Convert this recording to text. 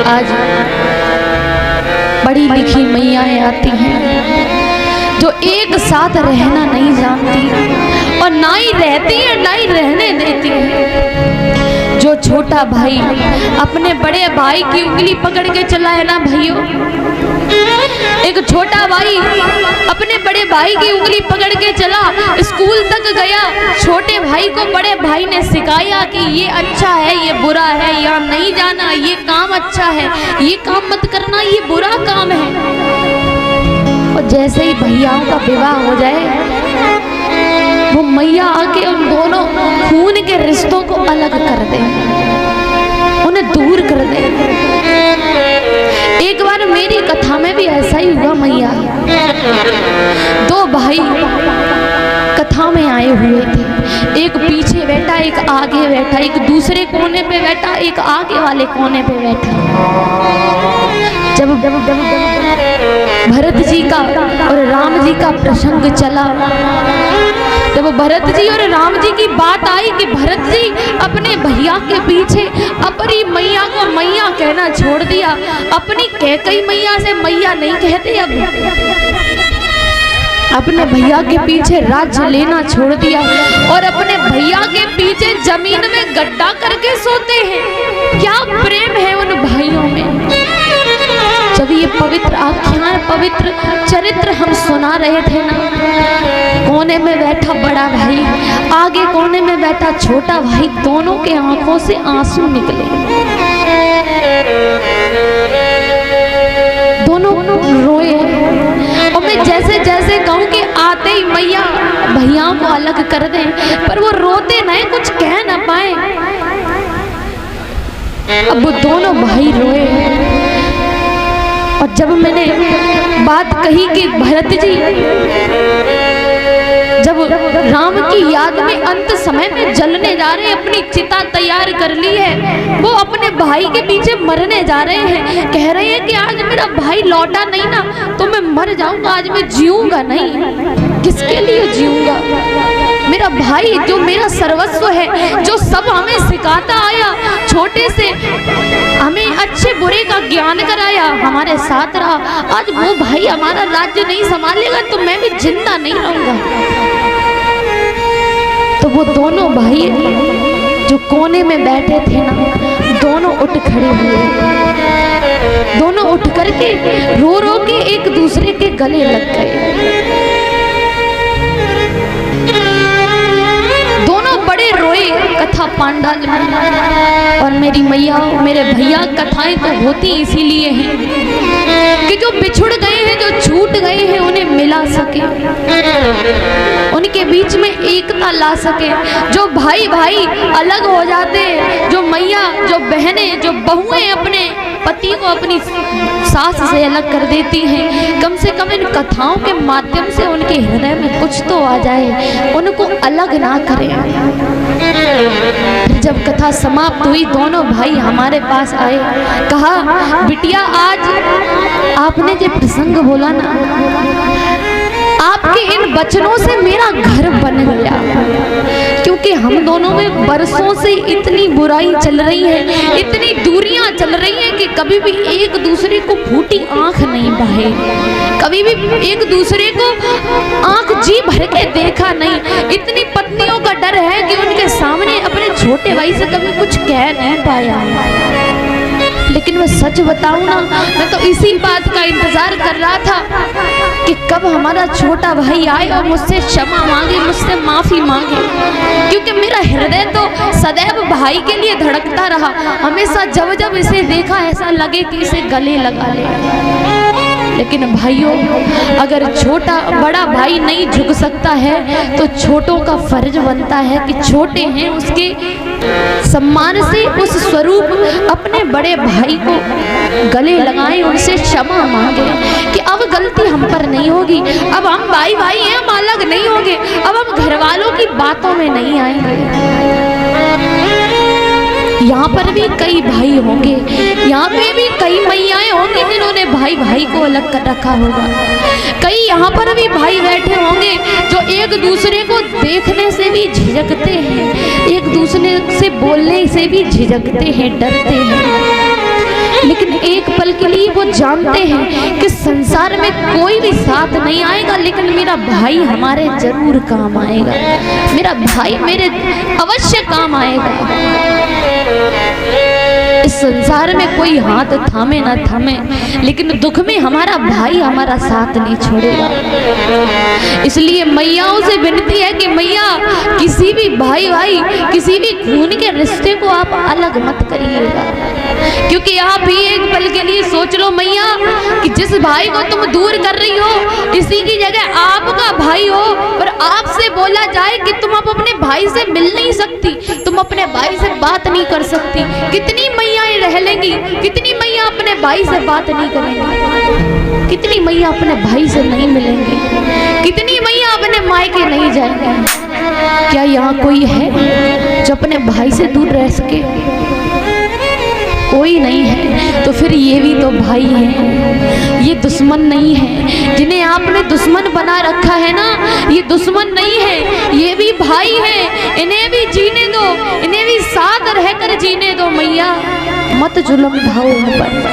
आज पढ़ी लिखी मैयाएं आती हैं जो एक साथ रहना नहीं जानती और ना ही रहती है ना ही रहने देती है। जो छोटा भाई अपने बड़े भाई की उंगली पकड़ के चला है ना भाइयों, एक छोटा भाई अपने बड़े भाई की उंगली पकड़ के चला, स्कूल तक गया, छोटे भाई को बड़े भाई ने सिखाया कि ये अच्छा है ये बुरा है, यहाँ नहीं जाना, ये काम अच्छा है ये काम मत करना, ये बुरा काम है। और जैसे ही भैयाओं का विवाह हो जाए वो मैया आके उन दोनों खून के रिश्तों को अलग कर दे, उन्हें दूर कर दे। एक बार मेरी कथा में भी ऐसा ही हुआ मैया। दो भाई कथा में आए हुए थे, एक पीछे बैठा एक आगे बैठा, एक दूसरे कोने पे बैठा एक आगे वाले कोने पे बैठा। जब भरत जी का और राम जी का प्रसंग चला, जब भरत जी और राम जी की बात आई कि भरत जी अपने भैया के पीछे अपनी मैया को मैया कहना छोड़ दिया, अपनी कैकई मैया से मैया नहीं कहते, अब अपने भैया के पीछे राज्य लेना छोड़ दिया और अपने भैया के पीछे जमीन में गड्ढा करके सोते हैं। क्या प्रेम है उन भाइयों में। जब ये पवित्र आख्यान पवित्र चरित्र हम सुना रहे थे ना, कोने में बैठा बड़ा भाई, आगे कोने में बैठा छोटा भाई, दोनों के आंखों से आंसू निकले, दोनों रोए। और मैं जैसे जैसे कहूँ कि आते ही मैया भैयाओं को अलग कर दें, पर वो रोते नहीं, कुछ कह ना पाए। अब वो दोनों भाई रोए। और जब मैंने बात कही कि भरत जी जब राम की याद में अंत समय में जलने जा रहे हैं, अपनी चिता तैयार कर ली है, वो अपने भाई के पीछे मरने जा रहे हैं, कह रहे हैं कि आज मेरा भाई लौटा नहीं ना तो मैं मर जाऊंगा, आज मैं जीऊंगा नहीं। किसके लिए जीऊंगा? मेरा भाई जो मेरा सर्वस्व है, जो सब हमें सिखाता आया, छोटे से हमें अच्छे बुरे का ज्ञान कराया, हमारे साथ रहा, आज वो भाई हमारा राज्य नहीं संभालेगा तो मैं भी जिंदा नहीं रहूंगा। तो वो दोनों भाई जो कोने में बैठे थे ना, दोनों उठ खड़े हुए, दोनों उठ करके रो रो के एक दूसरे के गले लग गए। दोनों बड़े रोए कथा पांडाल में। और मेरी मैया मेरे भैया कथाएं तो होती इसीलिए हैं कि जो बिछुड़ गए हैं, जो छूट गए हैं, उन्हें मिला सके, उनके बीच में एकता ला सके। जो भाई भाई अलग हो जाते हैं, जो मैया जो बहनें जो बहुएं अपने पति को अपनी सास से अलग कर देती हैं, कम से कम इन कथाओं के माध्यम से उनके हृदय में कुछ तो आ जाए, उनको अलग ना करें। जब कथा समाप्त हुई, दोनों भाई हमारे पास आए, कहा बिटिया आज आपने जो प्रसंग बोला ना, आपके इन वचनों से मेरा घर बन गया। क्योंकि हम दोनों में बरसों से इतनी बुराई चल रही है, इतनी दूरियां चल रही हैं कि कभी भी एक दूसरे को फूटी आंख नहीं बहाए, कभी भी एक दूसरे को आंख जी भर के देखा नहीं। इतनी पत्नियों का डर है कि उनके सामने अपने छोटे भाई से कभी कुछ कह नहीं पाया। लेकिन मैं सच बताऊं ना, मैं तो इसी बात का इंतजार कर रहा था कि कब हमारा छोटा भाई आए और मुझसे क्षमा मांगे, मुझसे माफी मांगे। क्योंकि मेरा हृदय तो सदैव भाई के लिए धड़कता रहा, हमेशा जब जब इसे देखा ऐसा लगे कि इसे गले लगा ले। लेकिन भाइयों, अगर छोटा बड़ा भाई नहीं झुक सकता है तो छोटों का फर्ज बनता है कि छोटे हैं उसके सम्मान से उस स्वरूप अपने बड़े भाई को गले लगाएं, उनसे क्षमा मांगे कि अब गलती हम पर नहीं होगी, अब हम भाई भाई हैं, हम अलग नहीं होंगे, अब हम घर वालों की बातों में नहीं आएंगे। यहाँ पर भी कई भाई होंगे, यहाँ पे भी कई मैयाएं होंगी जिन्होंने भाई भाई को अलग कर रखा होगा। कई यहाँ पर भी भाई बैठे होंगे जो एक दूसरे को देखने से भी झिझकते हैं, एक दूसरे से बोलने से भी झिझकते हैं, डरते हैं। लेकिन एक पल के लिए वो जानते हैं कि संसार में कोई भी साथ नहीं आएगा, लेकिन मेरा भाई हमारे जरूर काम आएगा, मेरा भाई मेरे अवश्य काम आएगा। इस संसार में कोई हाथ थामे ना थामे, लेकिन दुख में हमारा भाई हमारा साथ नहीं छोड़ेगा। इसलिए मैयाओं से विनती है कि मैया किसी भी भाई किसी भी खून के रिश्ते को आप अलग मत करिएगा, क्योंकि आप ही एक पल के लिए सोच लो मैया कि जिस भाई को तुम दूर कर रही हो, इसी की जगह आपका भाई हो और आपसे बोला जाए कि तुम अब अपने भाई से मिल नहीं सकती, तुम अपने भाई से बात नहीं कर सकती, कितनी मैयाएं रह लेंगी, कितनी मैया अपने भाई से बात नहीं करेंगी, कितनी मैया अपने भाई से नहीं मिलेंगी, कितनी मैया अपने मायके नहीं जाएंगी। क्या यहाँ कोई है जो अपने भाई से दूर रह सके? कोई नहीं है। तो फिर ये भी तो भाई हैं, ये दुश्मन नहीं है। जिन्हें आपने दुश्मन बना रखा है ना, ये दुश्मन नहीं है, ये भी भाई हैं। इन्हें भी जीने दो, इन्हें भी साथ रहकर जीने दो। मैया मत जुल्म ढाओ उन पर।